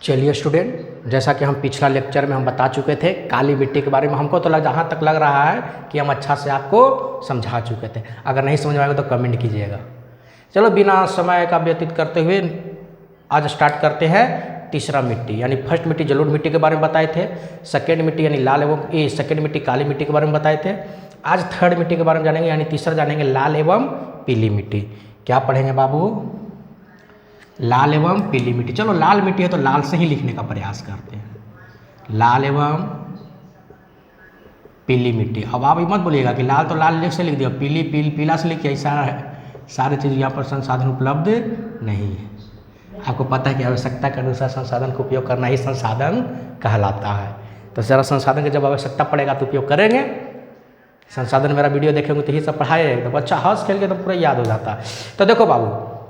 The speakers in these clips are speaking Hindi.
चलिए स्टूडेंट, जैसा कि हम पिछला लेक्चर में हम बता चुके थे काली मिट्टी के बारे में, हमको तो जहाँ तक लग रहा है कि हम अच्छा से आपको समझा चुके थे। अगर नहीं समझ आएगा तो कमेंट कीजिएगा। चलो बिना समय का व्यतीत करते हुए आज स्टार्ट करते हैं तीसरा मिट्टी, यानी फर्स्ट मिट्टी जलोढ़ मिट्टी के बारे में बताए थे, सेकेंड मिट्टी यानी लाल एवं सेकेंड मिट्टी काली मिट्टी के बारे में बताए थे। आज थर्ड मिट्टी के बारे में जानेंगे, यानी तीसरा जानेंगे लाल एवं पीली मिट्टी। क्या पढ़ेंगे बाबू? लाल एवं पीली मिट्टी। चलो लाल मिट्टी है तो लाल से ही लिखने का प्रयास करते हैं, लाल एवं पीली मिट्टी। अब आप मत बोलिएगा कि लाल तो लाल से लिख दिया, पीली पीला से लिखिए, ऐसा है सारी चीज़ यहाँ पर संसाधन उपलब्ध नहीं है। आपको पता है कि आवश्यकता के अनुसार संसाधन का उपयोग करना ही संसाधन कहलाता है। तो ज़रा संसाधन की जब आवश्यकता पड़ेगा तो उपयोग करेंगे। संसाधन मेरा वीडियो देखेंगे तो यही सब पढ़ाए तो बच्चा हंस खेल के तो पूरा याद हो जाता है। तो देखो बाबू,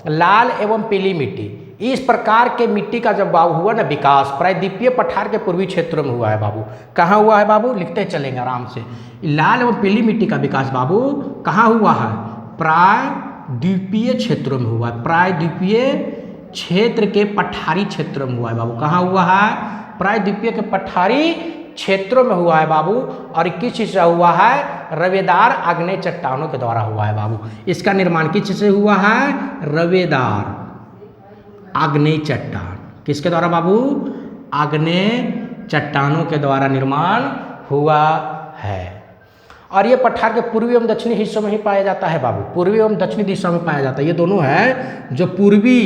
लाल एवं पीली मिट्टी, इस प्रकार के मिट्टी का जब बाबू हुआ ना विकास प्रायद्वीपीय पठार के पूर्वी क्षेत्रों में हुआ है बाबू। कहाँ हुआ है बाबू? लिखते चलेंगे आराम से। लाल एवं पीली मिट्टी का विकास बाबू कहाँ हुआ है? प्रायद्वीपीय क्षेत्रों में हुआ है। प्रायद्वीपीय क्षेत्र के पठारी क्षेत्रों में हुआ है बाबू। कहाँ हुआ है? प्रायद्वीपीय के पठारी क्षेत्रों में हुआ है बाबू। और किस चीज़ से हुआ है? रवेदार आग्नेय चट्टानों के द्वारा हुआ है बाबू। इसका निर्माण किस चीज़ से हुआ है? रवेदार आग्नेय चट्टान। किसके द्वारा बाबू? आग्नेय चट्टानों के द्वारा निर्माण हुआ है। और ये पठार के पूर्वी एवं दक्षिणी हिस्सों में ही पाया जाता है बाबू। पूर्वी एवं दक्षिणी दिशा में पाया जाता है। ये दोनों है जो पूर्वी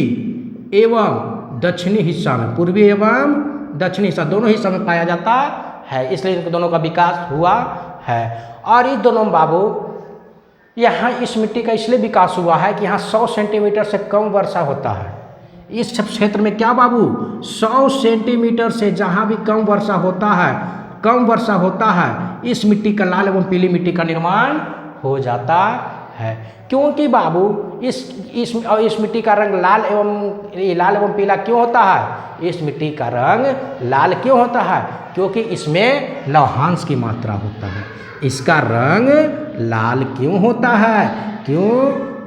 एवं दक्षिणी हिस्सा में, पूर्वी एवं दक्षिणी हिस्सा दोनों हिस्सा में पाया जाता है, इसलिए इन दोनों का विकास हुआ है। और इस दोनों बाबू यहाँ इस मिट्टी का इसलिए विकास हुआ है कि यहाँ 100 सेंटीमीटर से कम वर्षा होता है। इस क्षेत्र में क्या बाबू? 100 सेंटीमीटर से जहाँ भी कम वर्षा होता है, इस मिट्टी का लाल एवं पीली मिट्टी का निर्माण हो जाता है। क्योंकि बाबू इस मिट्टी का रंग लाल एवं पीला क्यों होता है? इस मिट्टी का रंग लाल क्यों होता है? क्योंकि इसमें लौहांश की मात्रा होता है। इसका रंग लाल क्यों होता है?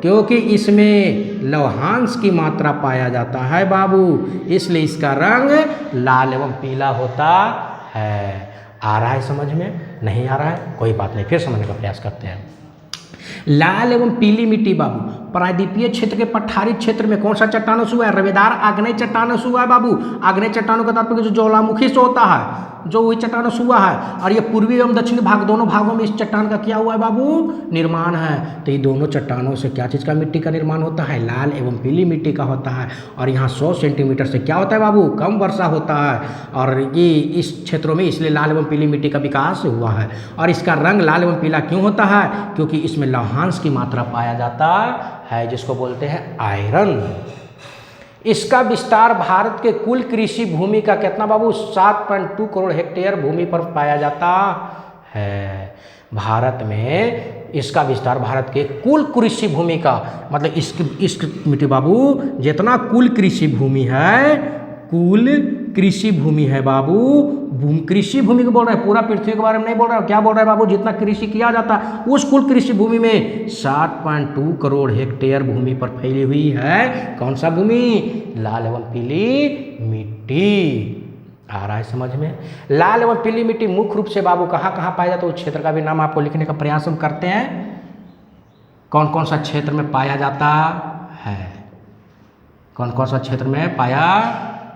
क्योंकि इसमें लौहांश की मात्रा पाया जाता है बाबू, इसलिए इसका रंग लाल एवं पीला होता है। आ रहा है समझ में? नहीं आ रहा है? कोई बात नहीं, फिर समझने का प्रयास करते हैं। लाल एवं पीली मिट्टी बाबू प्रायद्वीपीय क्षेत्र के पठारी क्षेत्र में कौन सा चट्टानों से हुआ है? रवेदार आग्नेय चट्टानों से हुआ है बाबू। आग्नेय चट्टानों का तात्पर्य जो ज्वालामुखी से होता है, जो वही चट्टानों से हुआ है। और ये पूर्वी एवं दक्षिणी भाग दोनों भागों में इस चट्टान का क्या हुआ है बाबू? निर्माण है। तो ये दोनों चट्टानों से क्या चीज़ का मिट्टी का निर्माण होता है? लाल एवं पीली मिट्टी का होता है। और यहाँ 100 सेंटीमीटर से क्या होता है बाबू? कम वर्षा होता है। और ये इस क्षेत्रों में इसलिए लाल एवं पीली मिट्टी का विकास हुआ है। और इसका रंग लाल एवं पीला क्यों होता है? क्योंकि इसमें लौहांश की मात्रा पाया जाता है, जिसको बोलते हैं आयरन। इसका विस्तार भारत के कुल कृषि भूमि का कितना बाबू? 7.2 करोड़ हेक्टेयर भूमि पर पाया जाता है। भारत में इसका विस्तार भारत के कुल कृषि भूमि का मतलब इस मिट्टी बाबू जितना कुल कृषि भूमि है बाबू, कृषि भूमि को बोल रहे हैं, पूरा पृथ्वी के बारे में नहीं बोल रहे हैं। क्या बोल रहे हैं बाबू? जितना कृषि किया जाता है उस कुल कृषि भूमि में 7.2 करोड़ हेक्टेयर भूमि पर फैली हुई है कौन सा भूमि? लाल एवं पीली मिट्टी। आ रहा है समझ में? लाल एवं पीली मिट्टी मुख्य रूप से बाबू कहाँ कहाँ पाया जाता है? उस क्षेत्र का भी नाम आपको लिखने का प्रयास हम करते हैं। कौन कौन सा क्षेत्र में पाया जाता है? कौन कौन सा क्षेत्र में पाया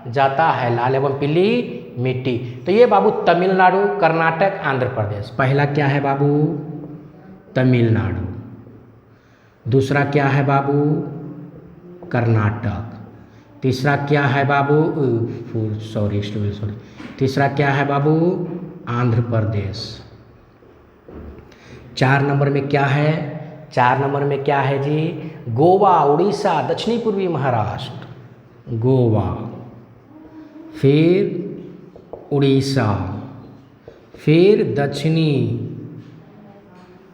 जाता है लाल एवं पीली मिट्टी? तो ये बाबू तमिलनाडु, कर्नाटक, आंध्र प्रदेश। पहला क्या है बाबू? तमिलनाडु। दूसरा क्या है बाबू? कर्नाटक। तीसरा क्या है बाबू? सॉरी। तीसरा क्या है बाबू? आंध्र प्रदेश। 4 नंबर में क्या है? 4 नंबर में क्या है जी? गोवा, उड़ीसा, दक्षिणी पूर्वी महाराष्ट्र। गोवा, फिर उड़ीसा, फिर दक्षिणी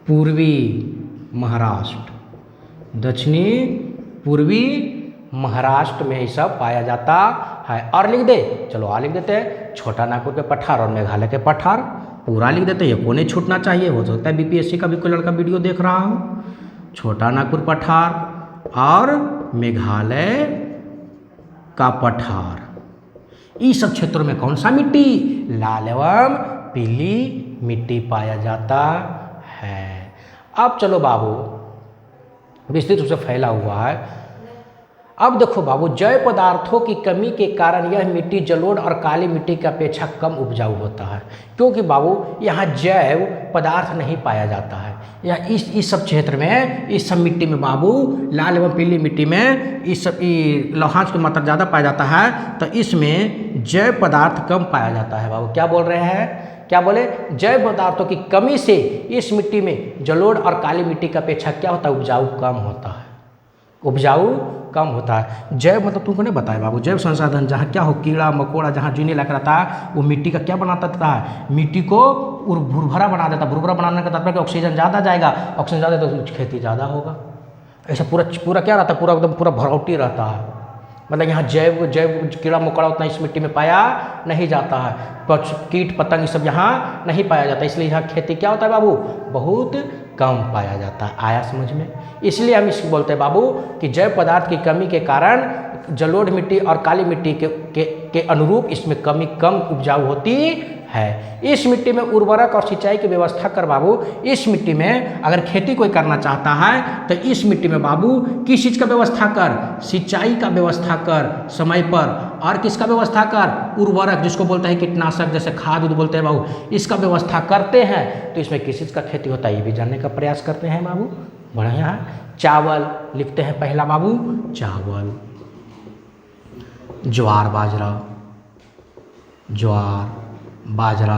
पूर्वी महाराष्ट्र। दक्षिणी पूर्वी महाराष्ट्र में ये सब पाया जाता है। और लिख दे, चलो आ लिख देते हैं, छोटा नागपुर के पठार और मेघालय के पठार पूरा लिख देते हैं। ये को नहीं छूटना चाहिए। हो सकता है बीपीएससी का भी कोई लड़का वीडियो देख रहा हो। छोटा नागपुर पठार और मेघालय का पठार, इस सब क्षेत्रों में कौन सा मिट्टी, लाल एवं पीली मिट्टी पाया जाता है। अब चलो बाबू, विस्तृत रूप से फैला हुआ है। अब देखो बाबू, जैव पदार्थों की कमी के कारण यह मिट्टी जलोढ़ और काली मिट्टी की अपेक्षा कम उपजाऊ होता है, क्योंकि बाबू यहाँ जैव पदार्थ नहीं पाया जाता है। यह इस सब क्षेत्र में, इस सब मिट्टी में बाबू, लाल एवं पीली मिट्टी में इस सब लौहांश की मात्रा ज़्यादा पाया जाता है, तो इसमें जैव पदार्थ कम पाया जाता है। बाबू क्या बोल रहे हैं, क्या बोले, जैव पदार्थों की कमी से इस मिट्टी में जलोढ़ और काली मिट्टी की अपेक्षा क्या होता है, उपजाऊ कम होता है, उपजाऊ कम होता है। जैव मतलब तुमको नहीं बताया बाबू, जैव संसाधन जहाँ क्या हो, कीड़ा मकोड़ा जहाँ जीने लग रहता है, वो मिट्टी का क्या बनाता है, मिट्टी को भुरभरा बना देता है। भुरभरा बनाने का तात्पर्य ऑक्सीजन ज़्यादा जाएगा, ऑक्सीजन ज़्यादा तो खेती ज़्यादा होगा। ऐसा पूरा क्या रहता है, पूरा एकदम पूरा भरौटी रहता है। मतलब यहाँ जैव कीड़ा मकोड़ा उतना इस मिट्टी में पाया नहीं जाता है, कीट पतंग सब यहाँ नहीं पाया जाता, इसलिए यहाँ खेती क्या होता है बाबू, बहुत कम पाया जाता है। आया समझ में? इसलिए हम इसको बोलते हैं बाबू कि जैव पदार्थ की कमी के कारण जलोढ़ मिट्टी और काली मिट्टी के अनुरूप इसमें कम उपजाऊ होती है। इस मिट्टी में उर्वरक और सिंचाई की व्यवस्था कर बाबू, इस मिट्टी में अगर खेती कोई करना चाहता है तो इस मिट्टी में बाबू किस चीज़ का व्यवस्था कर, सिंचाई का व्यवस्था कर समय पर, और किसका व्यवस्था कर, उर्वरक जिसको बोलते हैं कीटनाशक, जैसे खाद उद बोलते हैं बाबू, इसका व्यवस्था करते हैं तो इसमें किस चीज़ का खेती होता है ये भी जानने का प्रयास करते हैं बाबू। बढ़िया है। चावल लिखते हैं पहला बाबू, चावल, ज्वार बाजरा,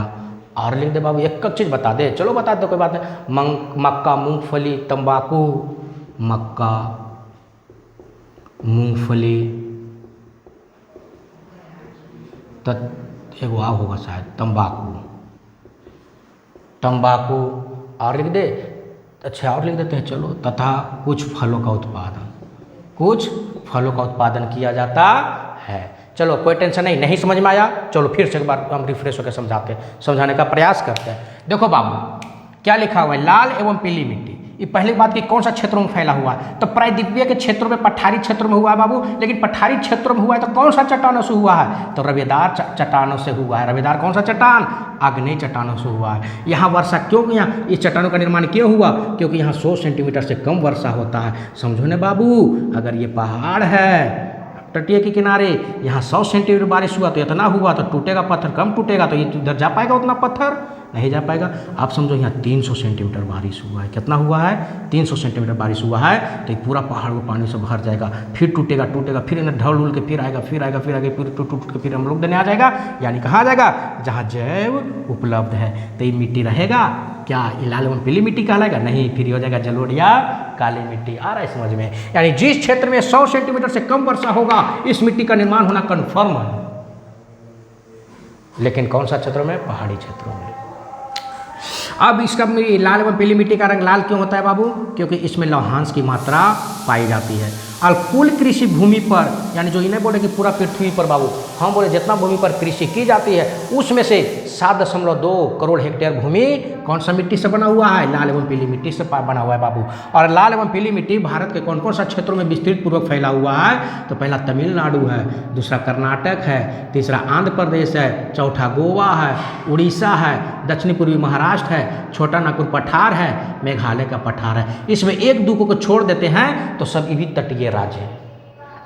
और लिख दे बाबू, एक चीज़ बता दे, चलो बता दो कोई बात नहीं, मक्का, मूंगफली, तंबाकू, मक्का, मूंगफली, तो एगो आ होगा शायद तंबाकू, और लिख दे, अच्छा और लिख देते हैं चलो, तथा कुछ फलों का उत्पादन किया जाता है। चलो कोई टेंशन नहीं समझ में आया, चलो फिर से एक बार हम रिफ्रेश होकर समझाने का प्रयास करते हैं। देखो बाबू क्या लिखा हुआ है, लाल एवं पीली मिट्टी, ये पहली बात कि कौन सा क्षेत्रों में फैला हुआ है, तो प्रायद्वीपीय के क्षेत्रों में, पठारी क्षेत्रों में हुआ है बाबू। लेकिन पठारी क्षेत्रों में हुआ है तो कौन सा चट्टानों से हुआ है, तो रवेदार चट्टानों से हुआ है। रवेदार कौन सा चट्टान, आग्नेय चट्टानों से हुआ है। यहाँ वर्षा क्यों, यहाँ इस चट्टानों का निर्माण क्यों हुआ, क्योंकि यहाँ 100 सेंटीमीटर से कम वर्षा होता है। समझो ना बाबू, अगर ये पहाड़ है तटीय के किनारे, यहाँ 100 सेंटीमीटर बारिश हुआ तो इतना हुआ, तो टूटेगा पत्थर, कम टूटेगा तो ये उधर जा पाएगा, उतना पत्थर नहीं जा पाएगा। आप समझो यहाँ 300 सेंटीमीटर बारिश हुआ है, कितना हुआ है, 300 सेंटीमीटर बारिश हुआ है, तो ये पूरा पहाड़ वो पानी से भर जाएगा, फिर टूटेगा, फिर इन्हें ढल उल के फिर आएगा, फिर टूट के फिर हम लोग देने आ जाएगा, यानी कहाँ आ जाएगा, जहाँ जैव उपलब्ध है। तो ये मिट्टी रहेगा क्या, ये लाल एवं पीली मिट्टी कहलाएगा, नहीं, फिर हो जाएगा जलोढ़ या काली मिट्टी। आ रहा है समझ में? यानी जिस क्षेत्र में 100 सेंटीमीटर से कम वर्षा होगा इस मिट्टी का निर्माण होना कन्फर्म है। लेकिन कौन सा क्षेत्रों में, पहाड़ी क्षेत्रों में। अब इसका लाल एवं पीली मिट्टी का रंग लाल क्यों होता है बाबू, क्योंकि इसमें लौहांश की मात्रा पाई जाती है। और कुल कृषि भूमि पर, यानी जो इन्हें बोले कि पूरा पृथ्वी पर बाबू, हम बोले जितना भूमि पर कृषि की जाती है उसमें से 7.2 करोड़ हेक्टेयर भूमि कौन सा मिट्टी से बना हुआ है, लाल एवं पीली मिट्टी से बना हुआ है बाबू। और लाल एवं पीली मिट्टी भारत के कौन कौन सा क्षेत्रों में विस्तृत पूर्वक फैला हुआ है, तो पहला तमिलनाडु है, दूसरा कर्नाटक है, तीसरा आंध्र प्रदेश है, चौथा गोवा है, उड़ीसा है, दक्षिणी पूर्वी महाराष्ट्र है, छोटा नागपुर पठार है, मेघालय का पठार है। इसमें एक दो को छोड़ देते हैं तो सब भी तटीय राज्य है।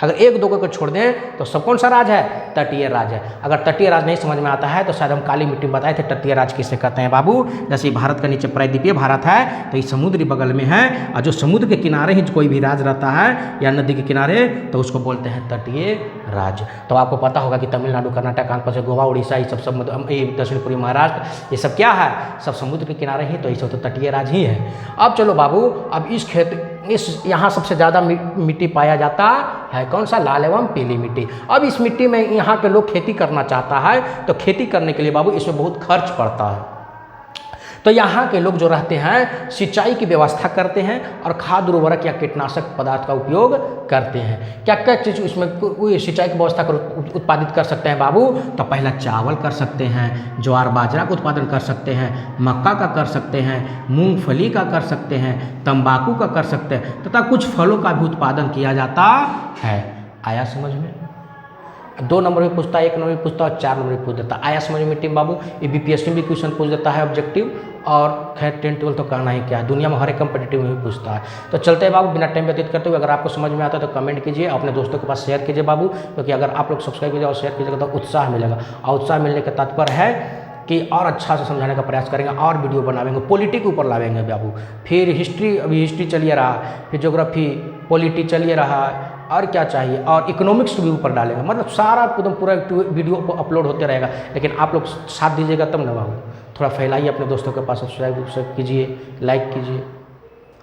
अगर एक दो को छोड़ दें तो सब कौन सा राज्य है, तटीय राज्य है। अगर तटीय राज्य नहीं समझ में आता है तो शायद हम काली मिट्टी में बताए थे तटीय राज्य किसे कहते हैं बाबू। जैसे भारत का नीचे प्रायद्वीपीय भारत है तो ये समुद्री बगल में है, और जो समुद्र के किनारे ही कोई भी राज्य रहता है या नदी के किनारे तो उसको बोलते हैं तटीय राज्य। तो आपको पता होगा कि तमिलनाडु, कर्नाटक, आंध्र प्रदेश, गोवा, उड़ीसा, ये सब दक्षिण पूर्वी महाराष्ट्र, ये सब क्या है, सब समुद्र के किनारे ही, तो ये सब तो तटीय राज्य ही है। अब चलो बाबू, अब इस यहाँ सबसे ज़्यादा मिट्टी पाया जाता है कौन सा, लाल एवं पीली मिट्टी। अब इस मिट्टी में यहाँ के लोग खेती करना चाहता है तो खेती करने के लिए बाबू इसमें बहुत खर्च पड़ता है। तो यहाँ के लोग जो रहते हैं सिंचाई की व्यवस्था करते हैं और खाद उर्वरक या कीटनाशक पदार्थ का उपयोग करते हैं। क्या क्या चीज़ इसमें सिंचाई की व्यवस्था कर उत्पादित कर सकते हैं बाबू, तो पहला चावल कर सकते हैं, ज्वार बाजरा का उत्पादन कर सकते हैं, मक्का का कर सकते हैं, मूंगफली का कर सकते हैं, तंबाकू का कर सकते हैं, तथा कुछ फलों का भी उत्पादन किया जाता है। आया समझ में? 2 नंबर भी पूछता है, 1 नंबर भी पूछता है और 4 नंबर भी पूछ देता है। आया समझ में टीम बाबू? ये बीपीएससी में भी क्वेश्चन पूछ देता है ऑब्जेक्टिव, और खैर 10 12 तो कहना ही क्या है, दुनिया में हर एक कम्पिटिटिव में भी पूछता है। तो चलते हैं बाबू, बिना टाइम व्यतीत करते हुए, अगर आपको समझ में आता है तो कमेंट कीजिए, अपने दोस्तों के पास शेयर कीजिए बाबू, क्योंकि अगर आप लोग सब्सक्राइब कीजिएगा और शेयर कीजिएगा तो उत्साह मिलेगा, और उत्साह मिलने का तात्पर्य है कि और अच्छा से समझाने का प्रयास करेंगे, और वीडियो बनाएंगे, पॉलिटी के ऊपर लावेंगे बाबू, फिर हिस्ट्री, अभी हिस्ट्री चलिए रहा, फिर ज्योग्राफी, पॉलिटी चलिए रहा, और क्या चाहिए, और इकोनॉमिक्स भी ऊपर डालेंगे, मतलब सारा एकदम पूरा वीडियो अपलोड होते रहेगा। लेकिन आप लोग साथ दीजिएगा तब ना बाबू, थोड़ा फैलाइए अपने दोस्तों के पास, सब्सक्राइब कीजिए, लाइक कीजिए।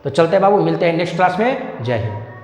तो चलते हैं बाबू, मिलते हैं नेक्स्ट क्लास में। जय हिंद।